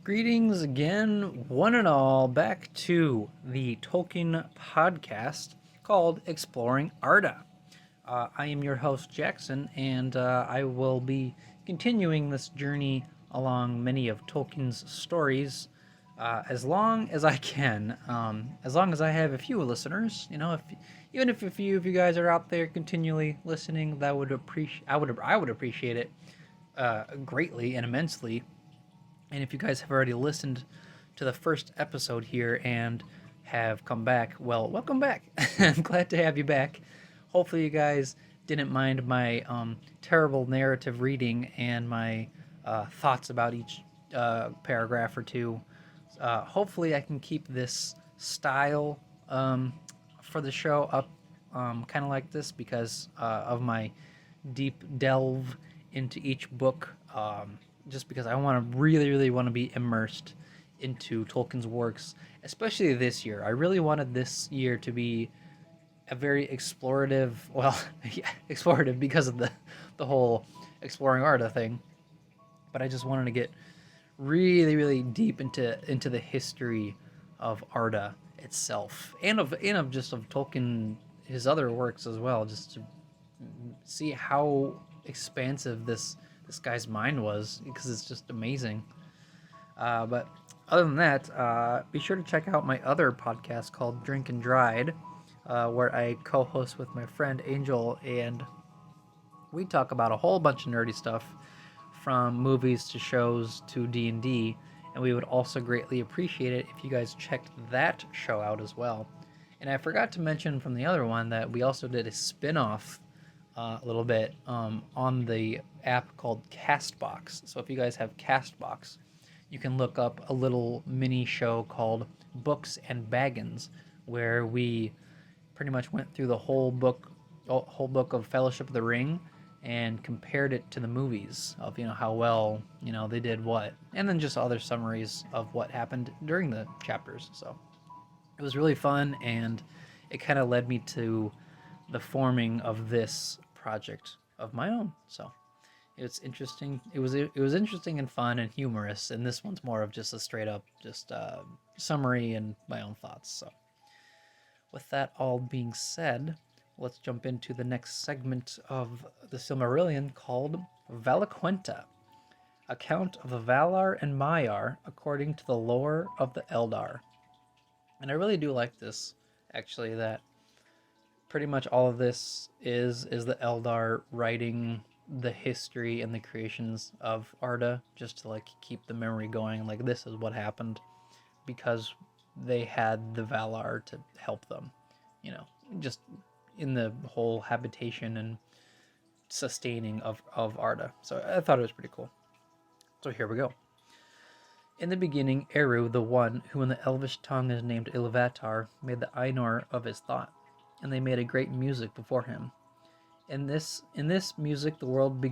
Greetings again, one and all, back to the Tolkien podcast called Exploring Arda. I am your host, Jackson, and I will be continuing this journey along many of Tolkien's stories as long as I can. As long as I have a few listeners, even if a few of you guys are out there continually listening, that would I would appreciate it greatly and immensely. And if you guys have already listened to the first episode here and have come back, well, welcome back. I'm glad to have you back. Hopefully, you guys didn't mind my terrible narrative reading and my thoughts about each paragraph or two. Hopefully, I can keep this style for the show up kind of like this because of my deep delve into each book. Just because I want to really want to be immersed into Tolkien's works, especially this year. I really wanted this year to be a very explorative, well, yeah, explorative because of the whole exploring Arda thing. But I just wanted to get really deep into the history of Arda itself and of just of Tolkien, his other works as well, just to see how expansive this guy's mind was, because it's just amazing. But other than that, be sure to check out my other podcast called Drink and Dried, where I co-host with my friend Angel, and we talk about a whole bunch of nerdy stuff, from movies to shows to D&D, and we would also greatly appreciate it if you guys checked that show out as well. And I forgot to mention from the other one that we also did a spin-off a little bit on the app called Castbox. So if you guys have Castbox, you can look up a little mini show called Books and Baggins, where we pretty much went through the whole book of Fellowship of the Ring and compared it to the movies of how well they did what, and then just other summaries of what happened during the chapters. So it was really fun, and it kind of led me to the forming of this project of my own. So it's interesting. It was interesting and fun and humorous, and this one's more of just a straight up just summary and my own thoughts. So with that all being said, let's jump into the next segment of the Silmarillion called Valaquenta, account of the Valar and Maiar according to the lore of the Eldar. And I really do like this, actually, that pretty much all of this is the Eldar writing the history and the creations of Arda, just to keep the memory going. Like, this is what happened because they had the Valar to help them, just in the whole habitation and sustaining of Arda. So I thought it was pretty cool. So here we go. In the beginning, Eru, the one who in the Elvish tongue is named Ilúvatar, made the Ainur of his thought, and they made a great music before him. In this music, the world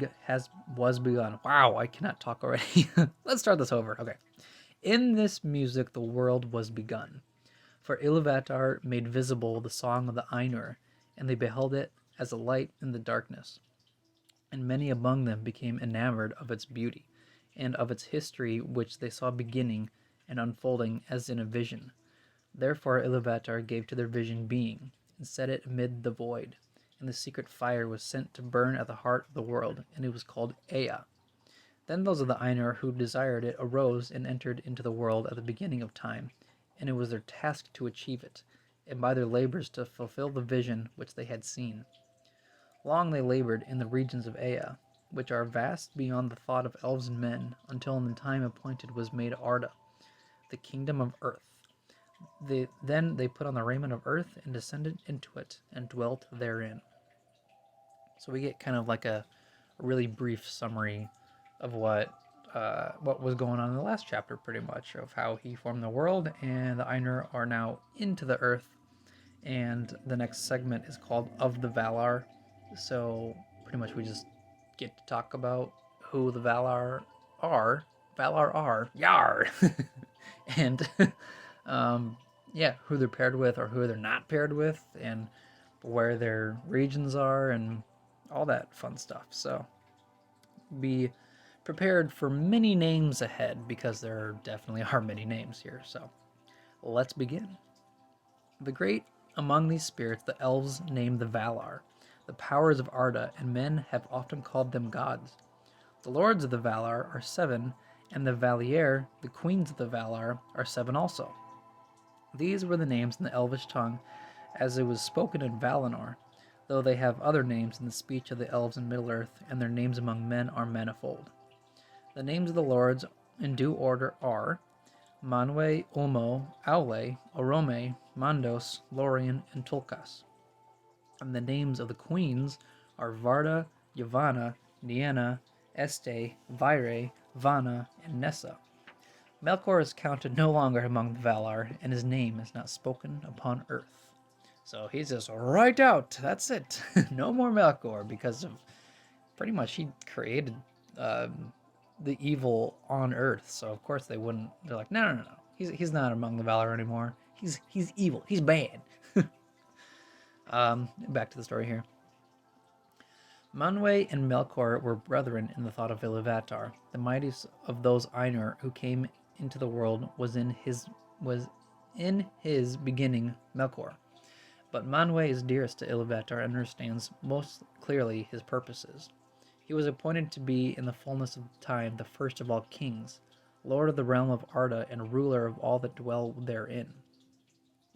was begun. Wow, I cannot talk already. Let's start this over. Okay. In this music, the world was begun. For Ilúvatar made visible the song of the Ainur, and they beheld it as a light in the darkness. And many among them became enamored of its beauty, and of its history, which they saw beginning and unfolding as in a vision. Therefore Ilúvatar gave to their vision being, and set it amid the void. And the secret fire was sent to burn at the heart of the world, and it was called Ea. Then those of the Ainur who desired it arose and entered into the world at the beginning of time, and it was their task to achieve it, and by their labors to fulfill the vision which they had seen. Long they labored in the regions of Ea, which are vast beyond the thought of elves and men, until in the time appointed was made Arda, the kingdom of earth. Then they put on the raiment of earth and descended into it, and dwelt therein. So we get kind of like a really brief summary of what was going on in the last chapter, pretty much, of how he formed the world, and the Ainur are now into the earth. And the next segment is called Of the Valar. So pretty much we just get to talk about who the Valar are. Valar are. Yar! And who they're paired with or who they're not paired with, and where their regions are, and all that fun stuff. So be prepared for many names ahead because there definitely are many names here. So let's begin. The great among these spirits the elves name the Valar, the powers of Arda, and men have often called them gods. The lords of the Valar are 7, and the Valier, the queens of the Valar, are 7 also. These were the names in the Elvish tongue as it was spoken in Valinor, though they have other names in the speech of the elves in Middle-earth, and their names among men are manifold. The names of the lords in due order are Manwe, Ulmo, Aule, Orome, Mandos, Lorien, and Tulkas. And the names of the queens are Varda, Yavanna, Nienna, Este, Vaire, Vana, and Nessa. Melkor is counted no longer among the Valar, and his name is not spoken upon earth. So he's just right out. That's it. No more Melkor, because of pretty much he created the evil on earth. So of course they wouldn't. They're like, no. He's not among the Valar anymore. He's evil. He's bad. Back to the story here. Manwe and Melkor were brethren in the thought of Iluvatar. The mightiest of those Ainur who came into the world was in his beginning Melkor. But Manwe is dearest to Iluvatar and understands most clearly his purposes. He was appointed to be in the fullness of time the first of all kings, lord of the realm of Arda and ruler of all that dwell therein.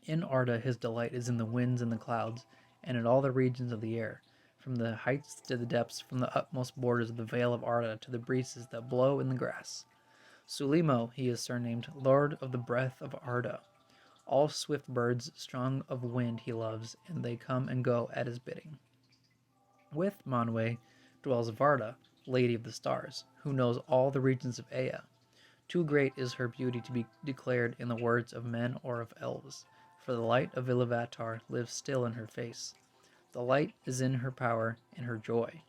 In Arda his delight is in the winds and the clouds, and in all the regions of the air, from the heights to the depths, from the utmost borders of the vale of Arda to the breezes that blow in the grass. Sulimo he is surnamed, lord of the breath of Arda. All swift birds, strong of wind he loves, and they come and go at his bidding. With Manwe dwells Varda, lady of the stars, who knows all the regions of Ea. Too great is her beauty to be declared in the words of men or of elves, for the light of Iluvatar lives still in her face. The light is in her power and her joy.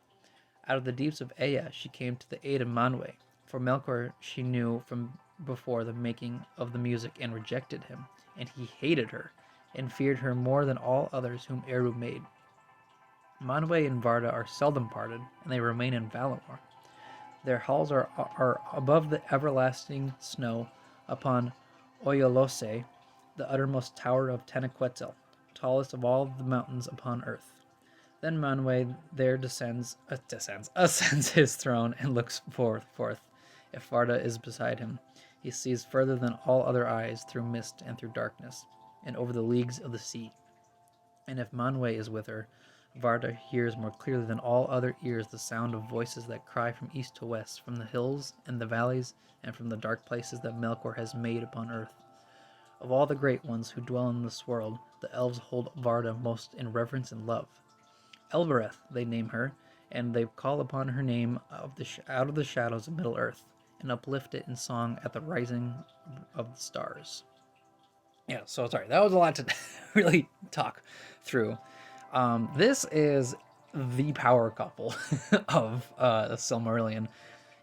Out of the deeps of Ea she came to the aid of Manwe, for Melkor she knew from before the making of the music and rejected him, and he hated her, and feared her more than all others whom Eru made. Manwe and Varda are seldom parted, and they remain in Valinor. Their halls are above the everlasting snow upon Oyolose, the uttermost tower of Tenequetzal, tallest of all the mountains upon earth. Then Manwe there ascends his throne and looks forth. If Varda is beside him, he sees further than all other eyes through mist and through darkness, and over the leagues of the sea. And if Manwe is with her, Varda hears more clearly than all other ears the sound of voices that cry from east to west, from the hills and the valleys, and from the dark places that Melkor has made upon earth. Of all the great ones who dwell in this world, the elves hold Varda most in reverence and love. Elbereth they name her, and they call upon her name out of the shadows of Middle-earth, and uplift it in song at the rising of the stars. Yeah, so sorry, that was a lot to really talk through. This is the power couple of the Silmarillion.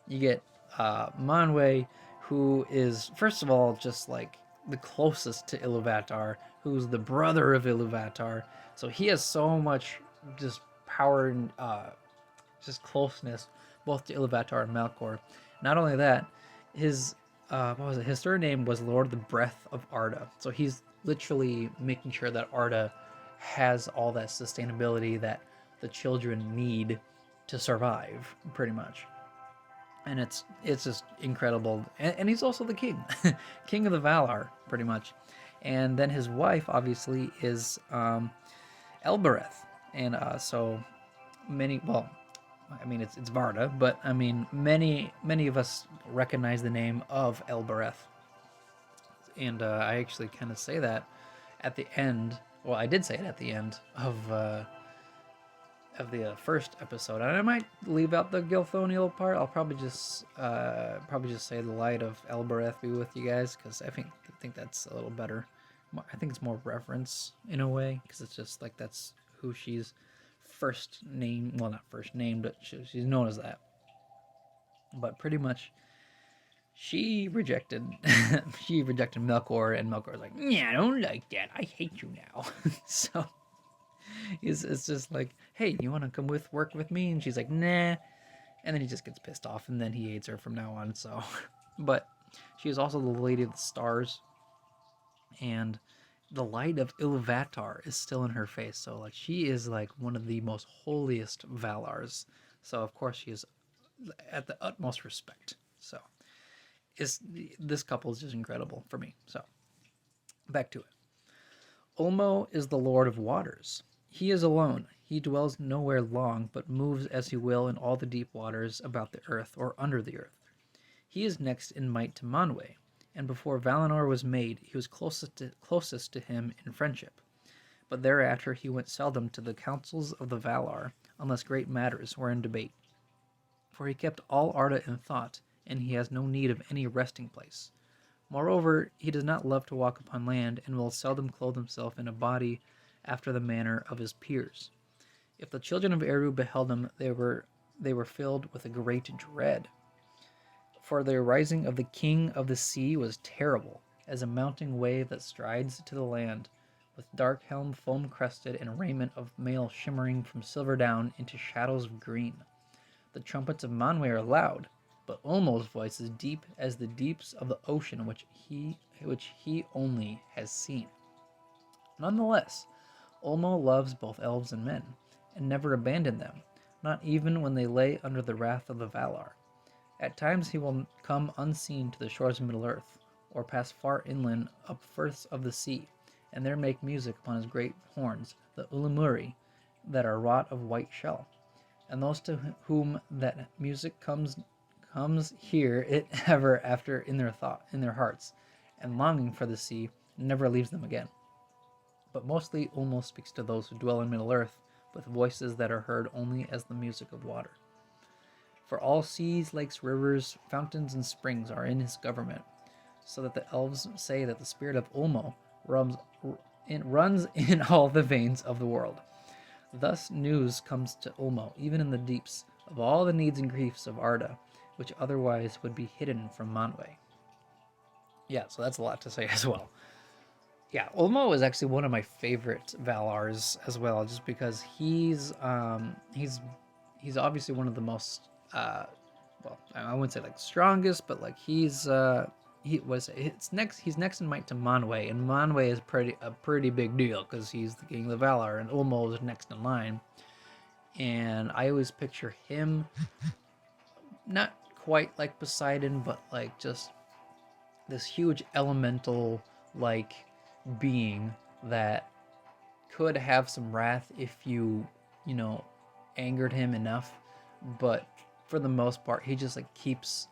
You get Manwe, who is, first of all, just like the closest to Iluvatar, who's the brother of Iluvatar. So he has so much just power and just closeness both to Iluvatar and Melkor. Not only that, his his surname was Lord of the Breath of Arda. So he's literally making sure that Arda has all that sustainability that the children need to survive, pretty much. And it's just incredible. And he's also the king, king of the Valar, pretty much. And then his wife, obviously, is Elbereth. And so many, well, I mean, it's Varda, but I mean, many of us recognize the name of Elbereth. And I actually kind of say that at the end. Well, I did say it at the end of the first episode, and I might leave out the Gilthoniel part. I'll probably just say the light of Elbereth be with you guys, because I think that's a little better. I think it's more reference in a way, because it's just like that's who she's first named. Well, not first named, but she's known as that. But pretty much, she rejected Melkor, and Melkor was like, "Yeah, I don't like that. I hate you now." So it's just like, "Hey, you want to come work with me?" And she's like, "Nah." And then he just gets pissed off, and then he hates her from now on. So, but she is also the Lady of the Stars, and the light of Ilúvatar is still in her face. So, like, she is like one of the most holiest Valars. So, of course, she is at the utmost respect. So, is this couple is just incredible for me. So, back to it. Ulmo is the Lord of Waters. He is alone. He dwells nowhere long, but moves as he will in all the deep waters about the earth or under the earth. He is next in might to Manwë, and before Valinor was made, he was closest to him in friendship. But thereafter he went seldom to the councils of the Valar, unless great matters were in debate. For he kept all Arda in thought, and he has no need of any resting place. Moreover, he does not love to walk upon land, and will seldom clothe himself in a body after the manner of his peers. If the children of Eru beheld him, they were filled with a great dread. For the rising of the king of the sea was terrible, as a mounting wave that strides to the land, with dark helm foam-crested and raiment of mail shimmering from silver down into shadows of green. The trumpets of Manwë are loud, but Ulmo's voice is deep as the deeps of the ocean which he only has seen. Nonetheless, Ulmo loves both elves and men, and never abandoned them, not even when they lay under the wrath of the Valar. At times he will come unseen to the shores of Middle-earth, or pass far inland up firths of the sea, and there make music upon his great horns, the Ulimuri, that are wrought of white shell. And those to whom that music comes hear it ever after in their hearts, and longing for the sea never leaves them again. But mostly Ulmo speaks to those who dwell in Middle-earth, with voices that are heard only as the music of water. For all seas, lakes, rivers, fountains, and springs are in his government, so that the elves say that the spirit of Ulmo runs in all the veins of the world. Thus news comes to Ulmo, even in the deeps, of all the needs and griefs of Arda, which otherwise would be hidden from Manwë. Yeah, so that's a lot to say as well. Yeah, Ulmo is actually one of my favorite Valars as well, just because he's obviously one of the most well, I wouldn't say like strongest, but like he's next in might to Manwë, and Manwë is a pretty big deal because he's the king of the Valar, and Ulmo is next in line. And I always picture him not quite like Poseidon, but like just this huge elemental like being that could have some wrath if you angered him enough, but for the most part he just like keeps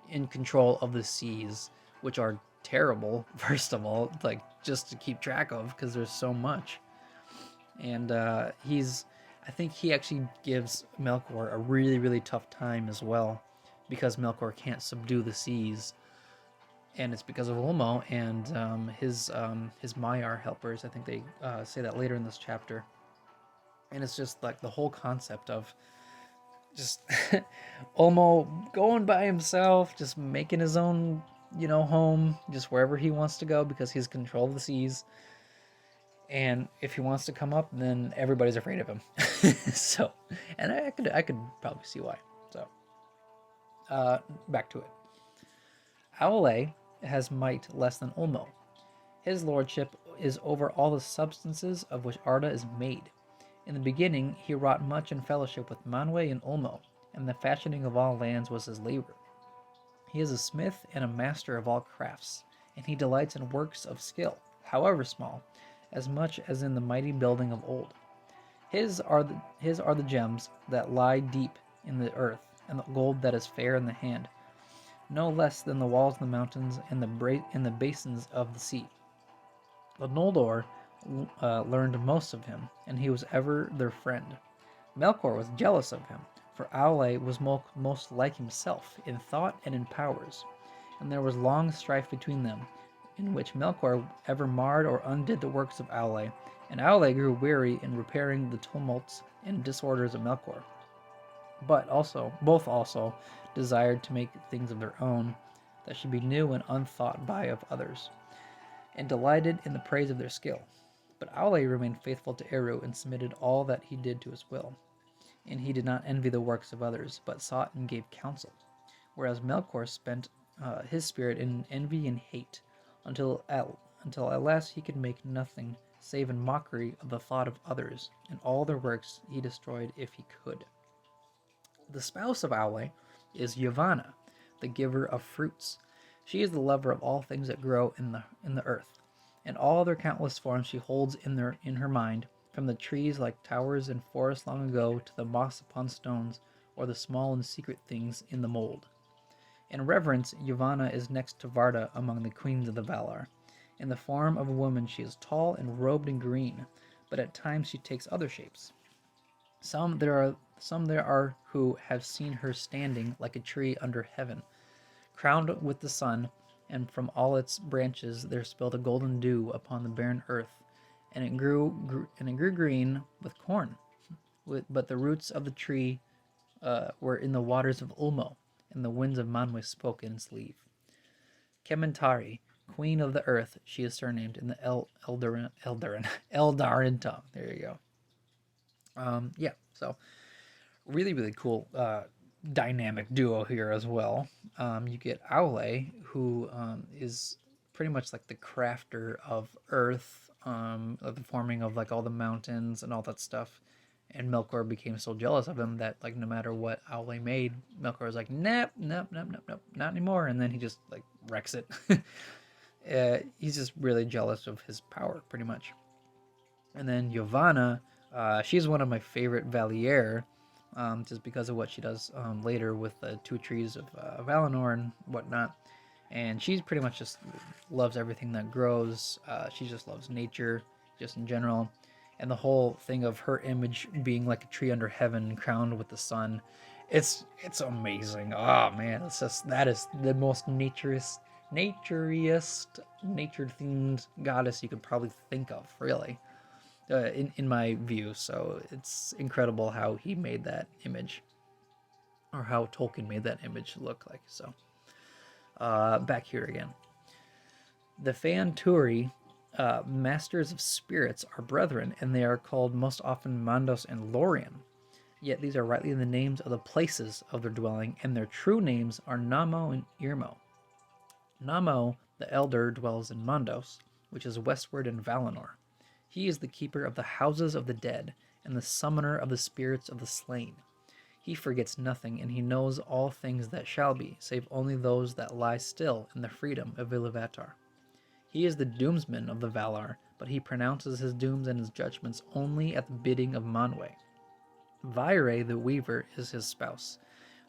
in control of the seas, which are terrible, first of all, like just to keep track of because there's so much. And I think he actually gives Melkor a really, really tough time as well, because Melkor can't subdue the seas, and it's because of Ulmo and his Maiar helpers. I think they say that later in this chapter. And it's just like the whole concept of just Ulmo going by himself, just making his own, home, just wherever he wants to go because he's control of the seas. And if he wants to come up, then everybody's afraid of him. So, and I could probably see why. So, back to it. Aule has might less than Ulmo. His lordship is over all the substances of which Arda is made. In the beginning, he wrought much in fellowship with Manwë and Ulmo, and the fashioning of all lands was his labor. He is a smith and a master of all crafts, and he delights in works of skill, however small, as much as in the mighty building of old. His are the gems that lie deep in the earth, and the gold that is fair in the hand, no less than the walls of the mountains and the basins of the sea. The Noldor learned most of him, and he was ever their friend. Melkor was jealous of him, for Aule was most like himself in thought and in powers, and there was long strife between them, in which Melkor ever marred or undid the works of Aule, and Aule grew weary in repairing the tumults and disorders of Melkor. But both also desired to make things of their own that should be new and unthought by of others, and delighted in the praise of their skill. But Aule remained faithful to Eru and submitted all that he did to his will. and he did not envy the works of others, but sought and gave counsel, whereas Melkor spent his spirit in envy and hate, until at last he could make nothing save in mockery of the thought of others, and all their works he destroyed if he could. The spouse of Aule is Yavanna, the giver of fruits. She is the lover of all things that grow in the earth, and all their countless forms she holds in her mind, from the trees like towers in forests long ago to the moss upon stones, or the small and secret things in the mold. In reverence, Yavanna is next to Varda among the queens of the Valar. In the form of a woman, she is tall and robed in green, but at times she takes other shapes. Some there are who have seen her standing like a tree under heaven, crowned with the sun, and from all its branches there spilled a golden dew upon the barren earth, and it grew green with corn. But the roots of the tree were in the waters of Ulmo, and the winds of Manwë spoke in its leaf. Kementari, queen of the earth, she is surnamed in the Eldarin tongue. There you go. Yeah, so really cool dynamic duo here as well. You get Aule, who is pretty much like the crafter of earth, of the forming of like all the mountains and all that stuff. And Melkor became so jealous of him that like no matter what Aule made, Melkor was like, nope, not anymore. And then he just like wrecks it. He's just really jealous of his power, pretty much. And then Yavanna, she's one of my favorite Valier, just because of what she does later with the two trees of Valinor and whatnot. And she's pretty much just loves everything that grows. She just loves nature, just in general. And the whole thing of her image being like a tree under heaven, crowned with the sun, it's amazing. Oh man, it's just that is the most nature-themed goddess you could probably think of, really, in my view. So it's incredible how he made that image, or how Tolkien made that image look like. So back here again, the Fanturi, masters of spirits, are brethren, and they are called most often Mandos and Lorien. Yet these are rightly the names of the places of their dwelling, and their true names are Namo and Irmo. Namo, the elder, dwells in Mandos, which is westward in Valinor. He is the keeper of the houses of the dead, and the summoner of the spirits of the slain. He forgets nothing, and he knows all things that shall be, save only those that lie still in the freedom of Iluvatar. He is the doomsman of the Valar, but he pronounces his dooms and his judgments only at the bidding of Manwë. Vaire the Weaver is his spouse,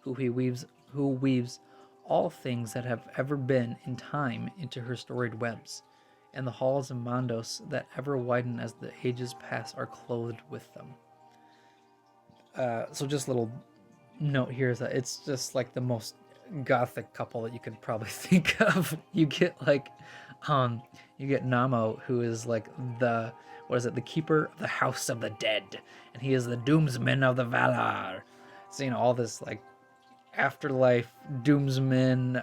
who weaves all things that have ever been in time into her storied webs, and the halls of Mandos that ever widen as the ages pass are clothed with them. So just a little note here is that it's just like the most gothic couple that you could probably think of. You get Namo, who is like the keeper of the house of the dead, and he is the doomsman of the Valar. So all this like afterlife doomsman.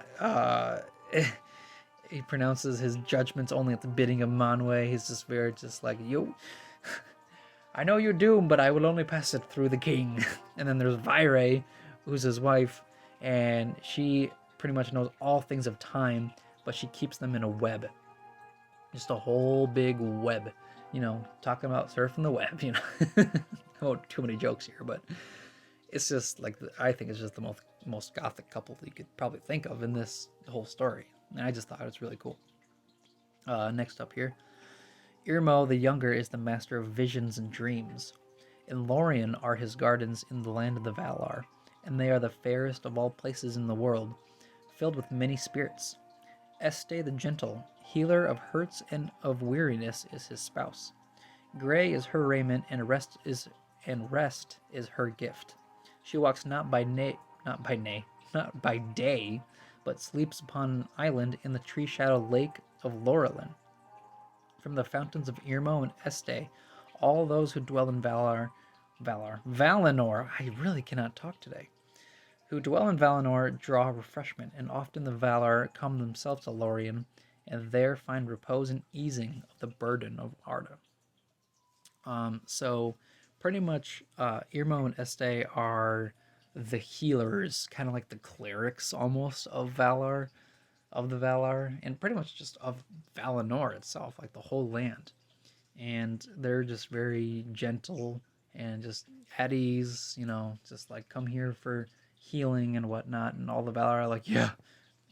He pronounces his judgments only at the bidding of Manwë. He's just very just like, yo, I know you're doomed, but I will only pass it through the king. And then there's Vaire, who's his wife, and she pretty much knows all things of time, but she keeps them in a web. Just a whole big web. Talking about surfing the web, Oh, too many jokes here, but it's just like, I think it's just the most gothic couple that you could probably think of in this whole story. And I just thought it was really cool. Next up here, Irmo the Younger is the master of visions and dreams. In Lorien are his gardens in the land of the Valar, and they are the fairest of all places in the world, filled with many spirits. Este the Gentle, healer of hurts and of weariness, is his spouse. Gray is her raiment, and rest is her gift. She walks not by day, but sleeps upon an island in the tree-shadowed lake of Lorelin. From the fountains of Irmo and Este, all those who dwell in Valinor, I really cannot talk today, who dwell in Valinor draw refreshment, and often the Valar come themselves to Lorien, and there find repose and easing of the burden of Arda. So pretty much Irmo and Este are the healers, kind of like the clerics almost of Valar, of the Valar, and pretty much just of Valinor itself, like the whole land. And they're just very gentle and just at ease, just like come here for healing and whatnot. And all the Valar are like, yeah,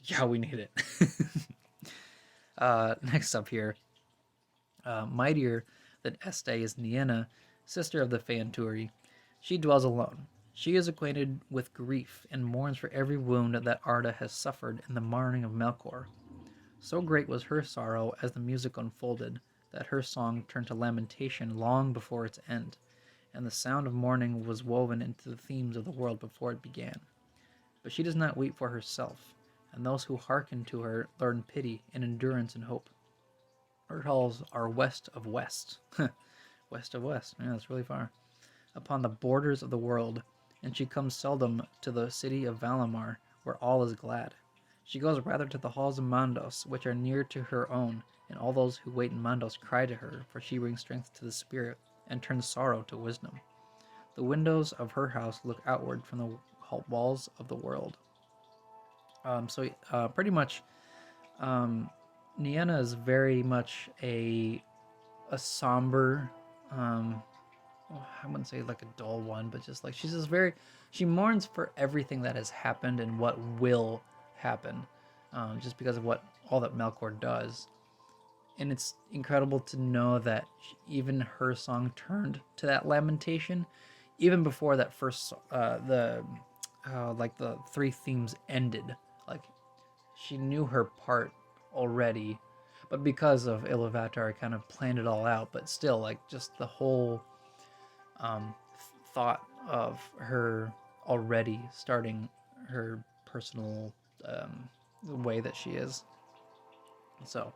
yeah, we need it. Next up here, mightier than Este is Nienna, sister of the Fanturi. She dwells alone. She is acquainted with grief and mourns for every wound that Arda has suffered in the marring of Melkor. So great was her sorrow as the music unfolded that her song turned to lamentation long before its end, and the sound of mourning was woven into the themes of the world before it began. But she does not weep for herself, and those who hearken to her learn pity and endurance and hope. Her halls are west of west. West of west. Yeah, that's really far. Upon the borders of the world, and she comes seldom to the city of Valamar, where all is glad. She goes rather to the halls of Mandos, which are near to her own, and all those who wait in Mandos cry to her, for she brings strength to the spirit, and turns sorrow to wisdom. The windows of her house look outward from the walls of the world. Pretty much, Nienna is very much a somber, I wouldn't say like a dull one, but just like she mourns for everything that has happened and what will happen, just because of what all that Melkor does. And it's incredible to know that even her song turned to that lamentation, even before that first the three themes ended. Like she knew her part already, but because of Iluvatar, kind of planned it all out. But still, like just the whole thought of her already starting her personal way that she is. So,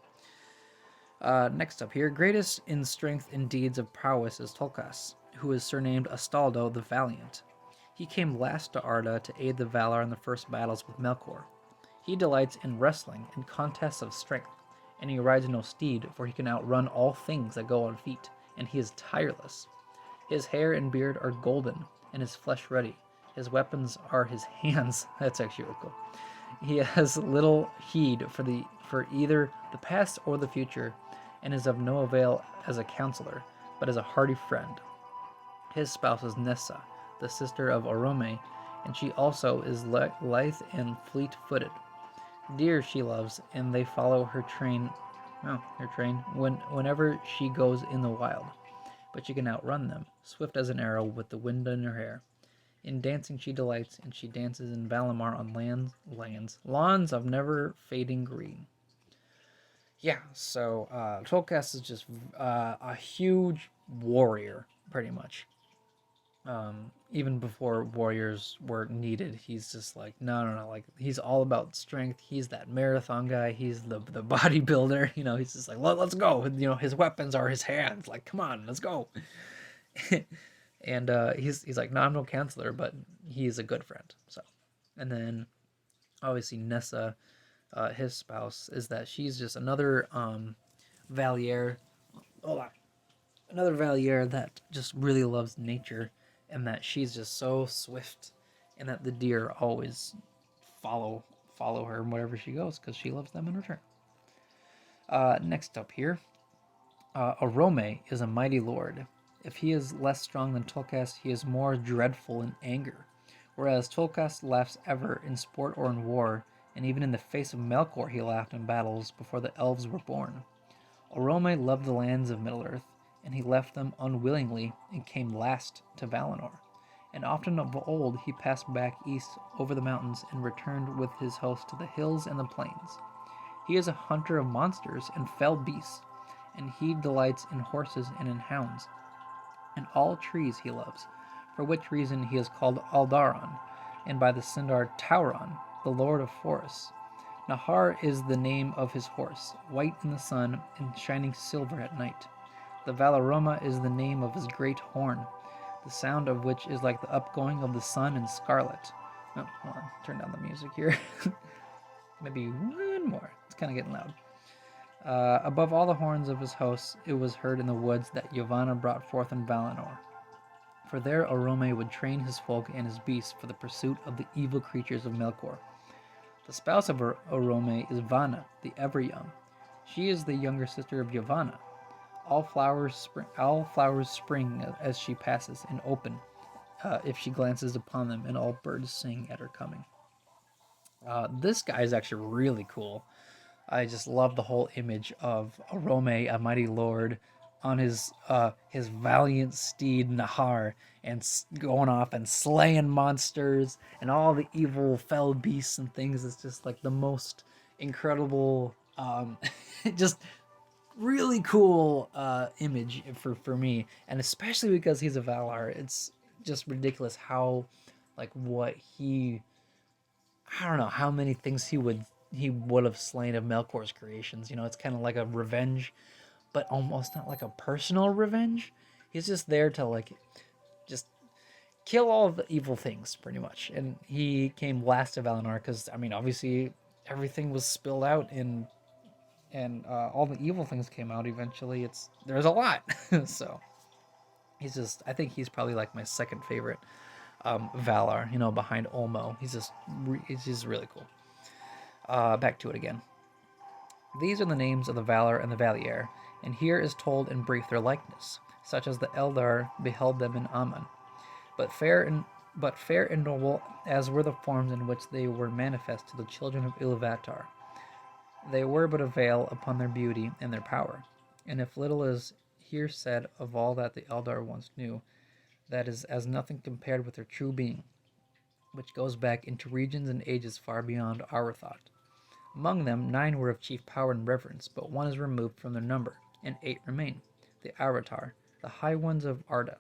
next up here, greatest in strength and deeds of prowess is Tolkas, who is surnamed Astaldo the Valiant. He came last to Arda to aid the Valar in the first battles with Melkor. He delights in wrestling and contests of strength, and he rides no steed, for he can outrun all things that go on feet, and he is tireless. His hair and beard are golden, and his flesh ruddy. His weapons are his hands. That's actually really cool. He has little heed for either the past or the future, and is of no avail as a counselor, but as a hearty friend. His spouse is Nessa, the sister of Orome, and she also is lithe and fleet-footed. Deer she loves, and they follow her train whenever she goes in the wild. But she can outrun them, swift as an arrow with the wind in her hair. In dancing she delights, and she dances in Valamar on lawns of never-fading green. Yeah, so Trollcast is just a huge warrior, pretty much. Even before warriors were needed, he's just like, no, like, he's all about strength. He's that marathon guy. He's the bodybuilder, he's just like, let's go. His weapons are his hands. Like, come on, let's go. And he's like, no, I'm no counselor, but he's a good friend. So, and then obviously Nessa, his spouse, is that she's just another Valier. Another Valier that just really loves nature, and that she's just so swift, and that the deer always follow her wherever she goes because she loves them in return. Next up here, Orome is a mighty lord. If he is less strong than Tolkas, he is more dreadful in anger, whereas Tolkas laughs ever in sport or in war, and even in the face of Melkor he laughed in battles before the elves were born. Orome loved the lands of Middle-earth, and he left them unwillingly and came last to Valinor. And often of old he passed back east over the mountains and returned with his host to the hills and the plains. He is a hunter of monsters and fell beasts, and he delights in horses and in hounds. And all trees he loves, for which reason he is called Aldaron, and by the Sindar Tauron, the lord of forests. Nahar is the name of his horse, white in the sun and shining silver at night. The Valaroma is the name of his great horn, the sound of which is like the upgoing of the sun in scarlet. Oh, hold on, turn down the music here. Maybe one more. It's kind of getting loud. Above all the horns of his hosts, it was heard in the woods that Yavanna brought forth in Valinor. For there Orome would train his folk and his beasts for the pursuit of the evil creatures of Melkor. The spouse of Orome is Vana, the ever-young. She is the younger sister of Yavanna. All flowers spring as she passes and open if she glances upon them, and all birds sing at her coming. This guy is actually really cool. I just love the whole image of Orome, a mighty lord, on his valiant steed Nahar, and going off and slaying monsters and all the evil fell beasts and things. It's just like the most incredible, just really cool image for me, and especially because he's a Valar. It's just ridiculous how, like, what he, I don't know how many things he would have slain of Melkor's creations. It's kind of like a revenge, but almost not like a personal revenge. He's just there to, like, just kill all the evil things pretty much. And he came last to Valinor because, I mean, obviously everything was spilled out and all the evil things came out eventually. There's a lot. So I think he's probably like my second favorite Valar, behind Olmo. He's just really cool. Back to it again. These are the names of the Valar and the Valier, and here is told in brief their likeness, such as the Eldar beheld them in Aman. But fair and noble as were the forms in which they were manifest to the children of Ilúvatar. They were but a veil upon their beauty and their power, and if little is here said of all that the Eldar once knew, that is as nothing compared with their true being, which goes back into regions and ages far beyond our thought. Among them 9 were of chief power and reverence, but 1 is removed from their number, and 8 remain, the Aratar, the high ones of Arda,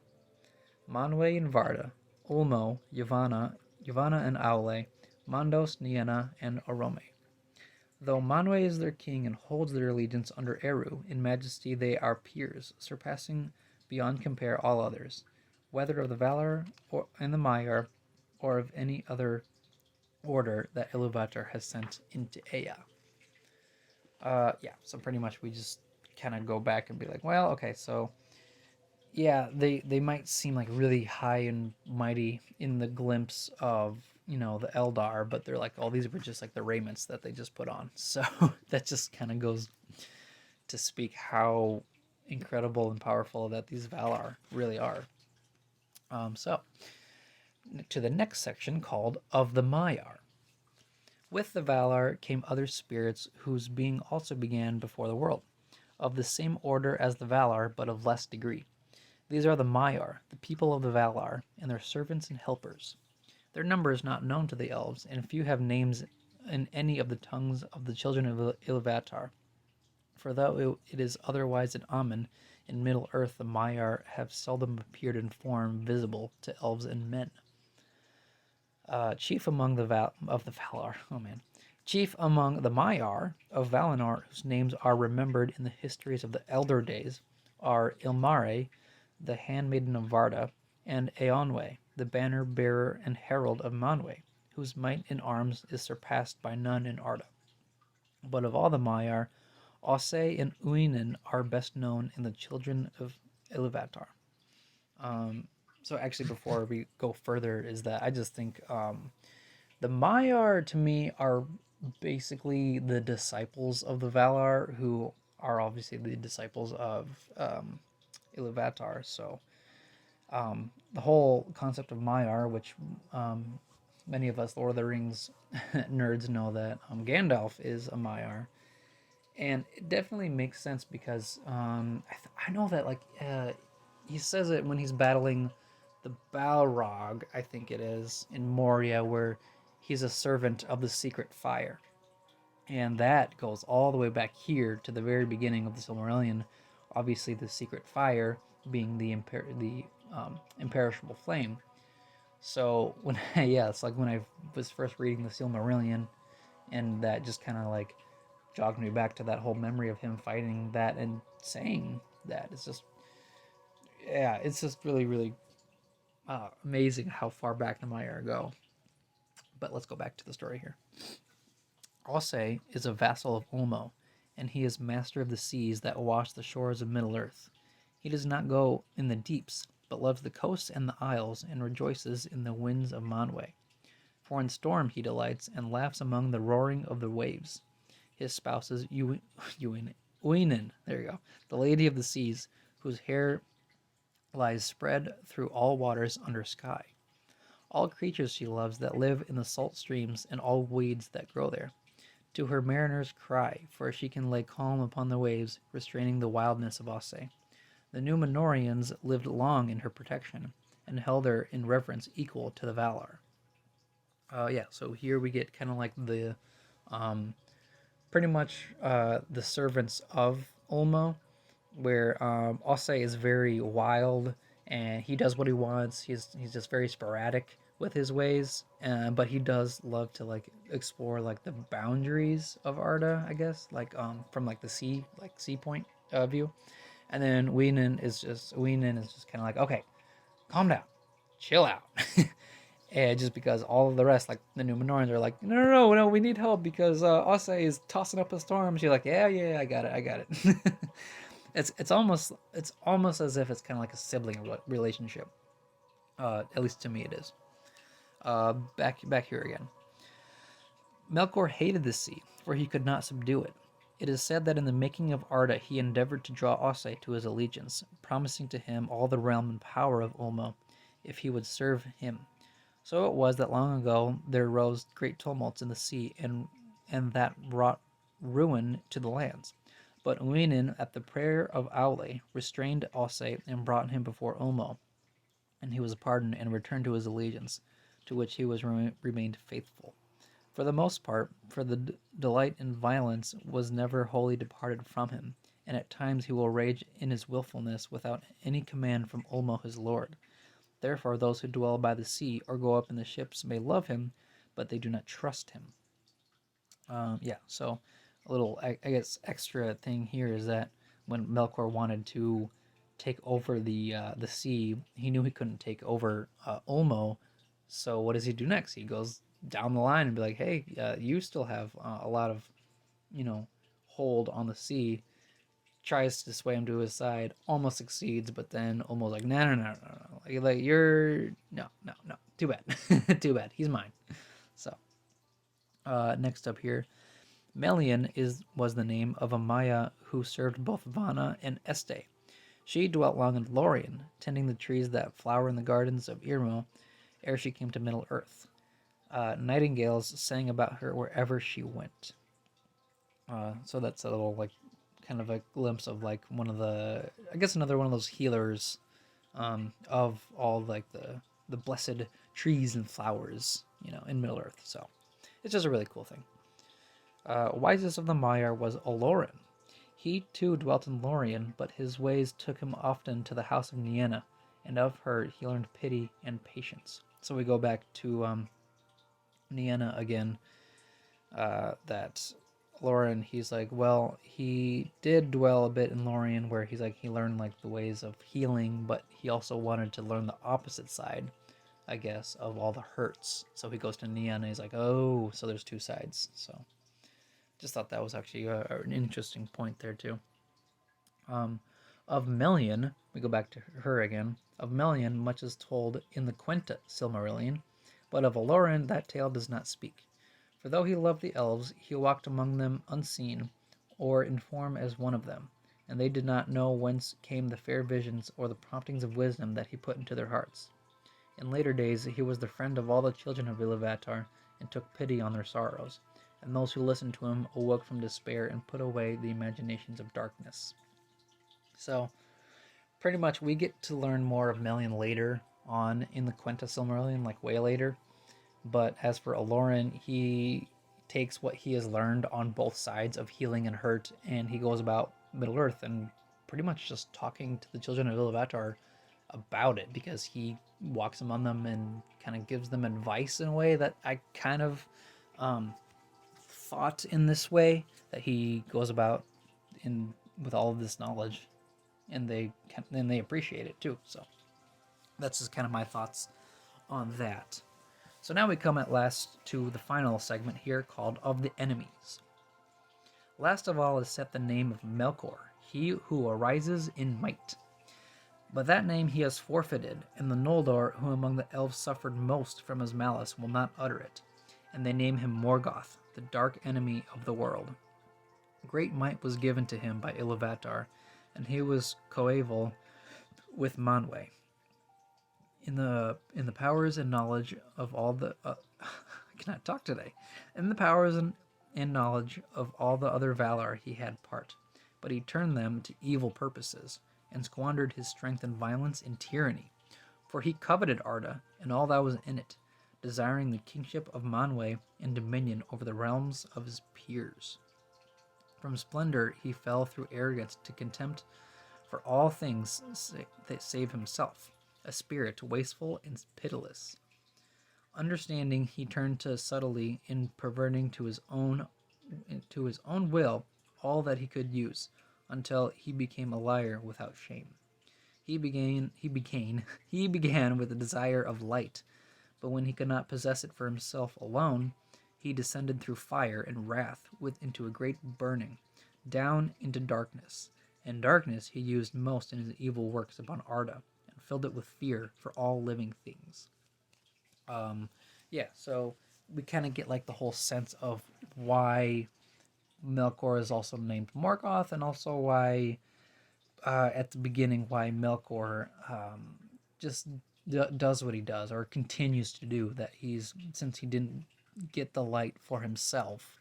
Manwe and Varda, Ulmo, Yavanna and Aule, Mandos, Nienna, and Orome. Though Manwe is their king and holds their allegiance under Eru, in majesty they are peers, surpassing beyond compare all others, whether of the Valar and the Maiar, or of any other order that Ilúvatar has sent into Ea. So pretty much we just kind of go back and be like, well, okay, so yeah, they might seem like really high and mighty in the glimpse of, the Eldar, but they're like, oh, these were just like the raiments that they just put on. So that just kind of goes to speak how incredible and powerful that these Valar really are. So to the next section called Of the Maiar. With the Valar came other spirits whose being also began before the world, of the same order as the Valar, but of less degree. These are the Maiar, the people of the Valar, and their servants and helpers. Their number is not known to the elves, and few have names in any of the tongues of the children of Ilúvatar. For though it is otherwise in Aman, in Middle-earth the Maiar have seldom appeared in form visible to elves and men. Chief among the Valar, chief among the Maiar of Valinor, whose names are remembered in the histories of the elder days, are Ilmare, the handmaiden of Varda, and Eonwe, the banner-bearer and herald of Manwe, whose might in arms is surpassed by none in Arda. But of all the Maiar, Osse and Uinen are best known in the children of Ilúvatar. So actually, before we go further, is that I just think the Maiar, to me, are basically the disciples of the Valar, who are obviously the disciples of Ilúvatar. So the whole concept of Maiar, which many of us Lord of the Rings nerds know that Gandalf is a Maiar. And it definitely makes sense because I know that, like, he says it when he's battling the Balrog, I think it is, in Moria, where he's a servant of the secret fire. And that goes all the way back here to the very beginning of the Silmarillion. Obviously, the secret fire being the imperishable flame. So when it's like when I was first reading the Silmarillion, and that just kind of like jogged me back to that whole memory of him fighting that and saying that. It's just really, really amazing how far back the Maiar go. But let's go back to the story here. Osse is a vassal of Ulmo, and he is master of the seas that wash the shores of Middle-earth. He does not go in the deeps, but loves the coasts and the isles, and rejoices in the winds of Manwë. For in storm he delights, and laughs among the roaring of the waves. His spouse is Uinen, there you go, the lady of the seas, whose hair lies spread through all waters under sky. All creatures she loves that live in the salt streams, and all weeds that grow there. To her mariners cry, for she can lay calm upon the waves, restraining the wildness of Osse. The Númenóreans lived long in her protection, and held her in reverence equal to the Valar. So here we get kind of like the, pretty much the servants of Ulmo, where Osse is very wild, and he does what he wants. He's just very sporadic with his ways, but he does love to like explore like the boundaries of Arda, I guess, like from like the sea point view. And then Weenan is just kind of like, okay, calm down, chill out. And just because all of the rest, like the Númenóreans, are like, no, we need help because Osse is tossing up a storm. She's like, yeah, I got it. It's almost as if it's kind of like a sibling relationship. At least to me, it is. Back here again. Melkor hated the sea, for he could not subdue it. It is said that in the making of Arda he endeavored to draw Osse to his allegiance, promising to him all the realm and power of Ulmo, if he would serve him. So it was that long ago there rose great tumults in the sea, and that wrought ruin to the lands. But Uinen, at the prayer of Aule, restrained Osse and brought him before Ulmo, and he was pardoned and returned to his allegiance, to which he was remained faithful. For the most part, for the delight in violence was never wholly departed from him, and at times he will rage in his wilfulness without any command from Ulmo his lord. Therefore those who dwell by the sea or go up in the ships may love him, but they do not trust him. So a little, I guess, extra thing here is that when Melkor wanted to take over the sea, he knew he couldn't take over Ulmo. So what does he do next? He goes down the line and be like, hey, you still have a lot of, hold on the sea. Tries to sway him to his side, almost succeeds, but then almost like, no. Like you're, no. Too bad. Too bad. He's mine. So, next up here, Melian was the name of a Maya who served both Vana and Este. She dwelt long in Lorien, tending the trees that flower in the gardens of Irmo, ere she came to Middle Earth. Nightingales sang about her wherever she went. So that's a little like kind of a glimpse of like one of the, I guess another one of those healers of all like the blessed trees and flowers, in Middle Earth. So it's just a really cool thing. Wisest of the Maiar was Olorin. He too dwelt in Lorien, but his ways took him often to the house of Nienna, and of her he learned pity and patience. So we go back to Nienna again, that Lorien, he's like, well, he did dwell a bit in Lorien, where he's like, he learned like the ways of healing, but he also wanted to learn the opposite side, I guess, of all the hurts. So he goes to Nienna, and he's like, oh, so there's two sides. So just thought that was actually an interesting point there too. Of Melian, we go back to her again. Of Melian, much is told in the Quenta Silmarillion, but of Olorin that tale does not speak. For though he loved the elves, he walked among them unseen, or in form as one of them, and they did not know whence came the fair visions or the promptings of wisdom that he put into their hearts. In later days he was the friend of all the children of Iluvatar, and took pity on their sorrows, and those who listened to him awoke from despair and put away the imaginations of darkness. So, pretty much we get to learn more of Melian later on in the Quenta Silmarillion, like way later. But as for Olorin, he takes what he has learned on both sides of healing and hurt, and he goes about Middle Earth and pretty much just talking to the children of Iluvatar about it, because he walks among them and kind of gives them advice in a way that I kind of thought in this way, that he goes about in with all of this knowledge, and they appreciate it too. So that's just kind of my thoughts on that. So now we come at last to the final segment here, called Of the Enemies. Last of all is set the name of Melkor, he who arises in might. But that name he has forfeited, and the Noldor, who among the elves suffered most from his malice, will not utter it. And they name him Morgoth, the dark enemy of the world. Great might was given to him by Iluvatar, and he was coeval with Manwë. In the powers and knowledge of all the I cannot talk today. In the powers and knowledge of all the other Valar he had part, but he turned them to evil purposes, and squandered his strength in violence and tyranny. For he coveted Arda and all that was in it, desiring the kingship of Manwë and dominion over the realms of his peers. From splendor he fell through arrogance to contempt for all things that save himself, a spirit wasteful and pitiless. Understanding, he turned to subtlety in perverting to his own will all that he could use, until he became a liar without shame. He began with the desire of light, but when he could not possess it for himself alone, he descended through fire and wrath into a great burning, down into darkness. And darkness he used most in his evil works upon Arda, and filled it with fear for all living things. So we kind of get like the whole sense of why Melkor is also named Morgoth, and also why, at the beginning, why Melkor just does what he does, or continues to do. That since he didn't get the light for himself,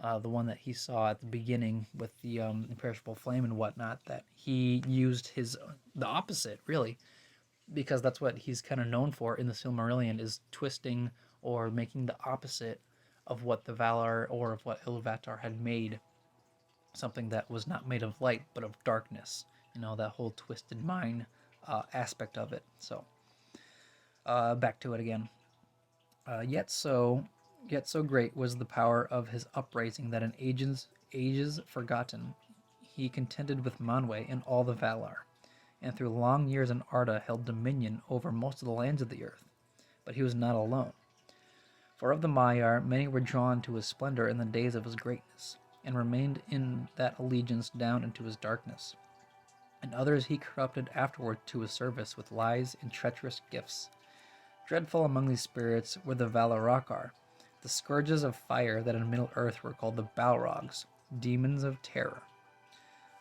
the one that he saw at the beginning with the imperishable flame and whatnot, that he used the opposite, really, because that's what he's kind of known for in the Silmarillion, is twisting or making the opposite of what the Valar or of what Iluvatar had made, something that was not made of light but of darkness. That whole twisted mind aspect of it. So back to it again. Yet so great was the power of his upraising that in ages forgotten he contended with Manwë and all the Valar, and through long years in Arda held dominion over most of the lands of the earth. But he was not alone. For of the Maiar many were drawn to his splendor in the days of his greatness, and remained in that allegiance down into his darkness. And others he corrupted afterward to his service with lies and treacherous gifts. Dreadful among these spirits were the Valarakar, the scourges of fire that in Middle-earth were called the Balrogs, demons of terror.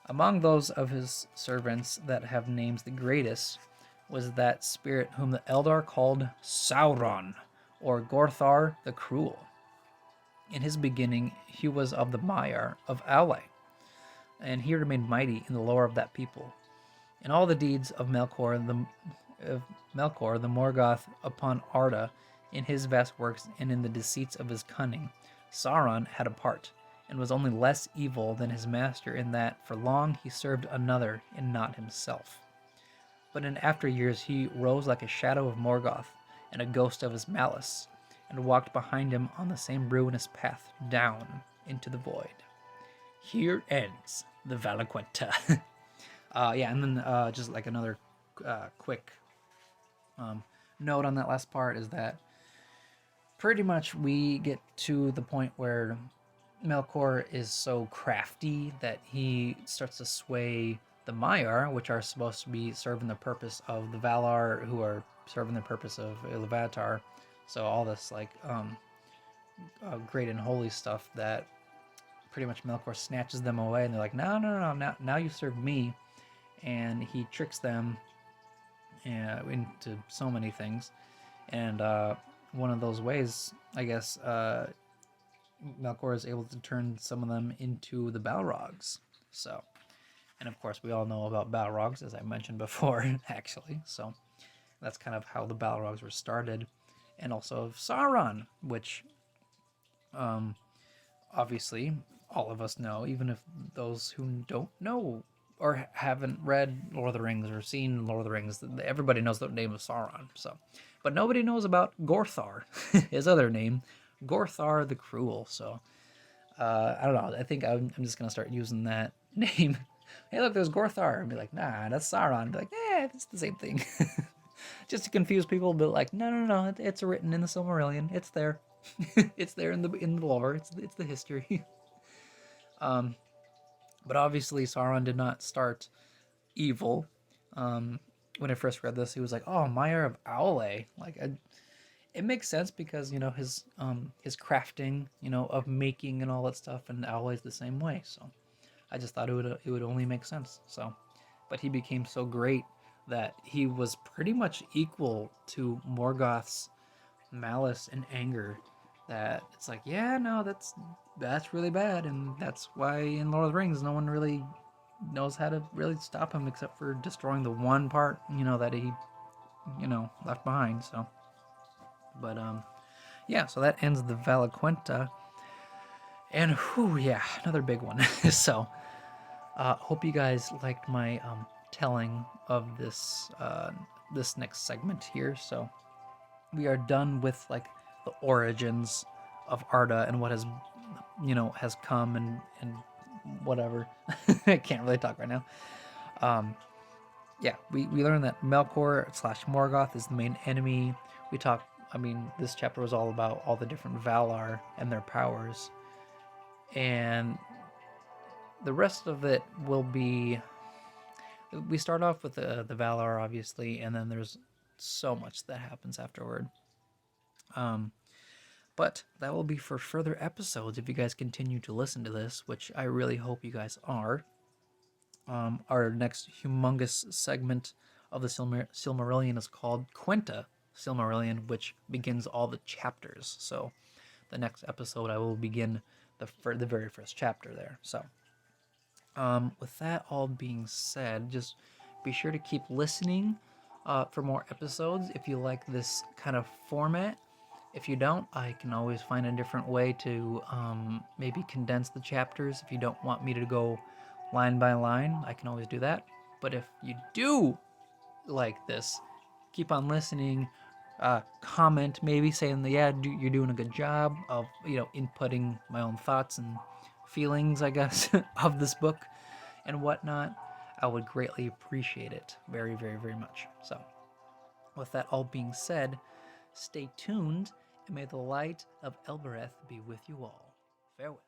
Among those of his servants that have names the greatest was that spirit whom the Eldar called Sauron, or Gorthar the Cruel. In his beginning he was of the Maiar of Aule, and he remained mighty in the lore of that people. In all the deeds of Melkor the Morgoth upon Arda, in his vast works and in the deceits of his cunning, Sauron had a part, and was only less evil than his master in that for long he served another and not himself. But in after years he rose like a shadow of Morgoth, and a ghost of his malice, and walked behind him on the same ruinous path down into the void. Here ends the Valaquenta. And then just like another quick note on that last part is that pretty much we get to the point where Melkor is so crafty that he starts to sway the Maiar, which are supposed to be serving the purpose of the Valar, who are serving the purpose of Iluvatar. So all this great and holy stuff, that pretty much Melkor snatches them away, and they're like, no, now you serve me. And he tricks them into so many things. And one of those ways, I guess, Melkor is able to turn some of them into the Balrogs. So, and of course we all know about Balrogs, as I mentioned before, actually. So that's kind of how the Balrogs were started. And also of Sauron, which obviously all of us know, even if those who don't know or haven't read Lord of the Rings or seen Lord of the Rings, everybody knows the name of Sauron. So, but nobody knows about Gorthar, his other name, Gorthar the Cruel. So, I don't know. I think I'm just gonna start using that name. Hey, look, there's Gorthar, and be like, nah, that's Sauron. Be like, it's the same thing. Just to confuse people, but like, no, it's written in the Silmarillion. It's there. It's there in the lore. It's the history. But obviously Sauron did not start evil. when I first read this, he was like, "Oh, Maiar of Aule." Like, it makes sense because his crafting, of making and all that stuff, and Aule is the same way. So I just thought it would only make sense. So, but he became so great that he was pretty much equal to Morgoth's malice and anger. That it's like, yeah, no, that's really bad, and that's why in Lord of the Rings, no one really knows how to really stop him except for destroying the one part, that he, left behind. So, but yeah, so that ends the Valaquenta, and whew, yeah, another big one. So, hope you guys liked my telling of this next segment here. So we are done with like the origins of Arda and what has come and whatever. I can't really talk right now. Yeah, we learned that Melkor slash Morgoth is the main enemy. We talked. I mean, this chapter was all about all the different Valar and their powers, and the rest of it will be. We start off with the Valar, obviously, and then there's so much that happens afterward. But that will be for further episodes if you guys continue to listen to this, which I really hope you guys are. Our next humongous segment of the Silmarillion is called Quenta Silmarillion, which begins all the chapters. So the next episode, I will begin the very first chapter there. So with that all being said, just be sure to keep listening for more episodes if you like this kind of format. If you don't, I can always find a different way to maybe condense the chapters. If you don't want me to go line by line, I can always do that. But if you do like this, keep on listening. Comment maybe saying that, yeah, you're doing a good job of inputting my own thoughts and feelings, I guess, of this book and whatnot. I would greatly appreciate it very, very, very much. So with that all being said, stay tuned, and may the light of Elbereth be with you all. Farewell.